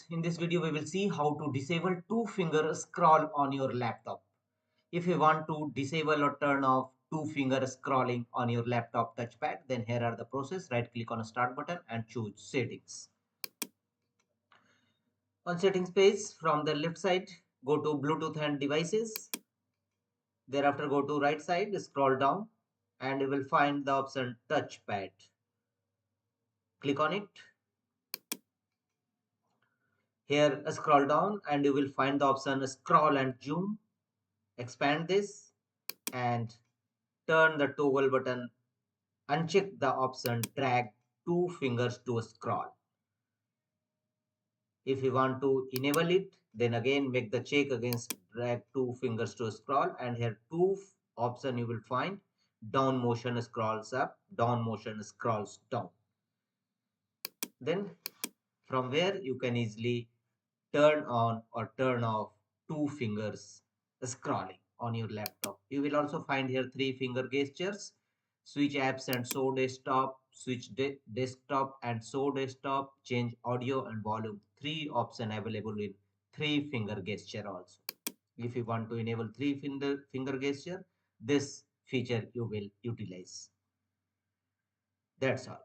in this video we will see how to disable two-finger scroll on your laptop. If you want to disable or turn off two-finger scrolling on your laptop touchpad, then here are the process. Right click on a start button and choose settings. On settings page, from the left side, go to Bluetooth and devices. Thereafter go to right side, scroll down and you will find the option touchpad. Click on it. Here scroll down and you will find the option scroll and zoom. Expand this and turn the toggle button. Uncheck the option drag two fingers to scroll. If you want to enable it, then again make the check against drag two fingers to scroll, and here two option you will find. Down motion scrolls up, down motion scrolls down. Then from where you can easily turn on or turn off two fingers scrolling on your laptop. You will also find here three finger gestures: switch apps and show desktop, switch desktop and show desktop, change audio and volume. Three option available in three finger gesture also. If you want to enable three finger gesture, this feature you will utilize. That's all.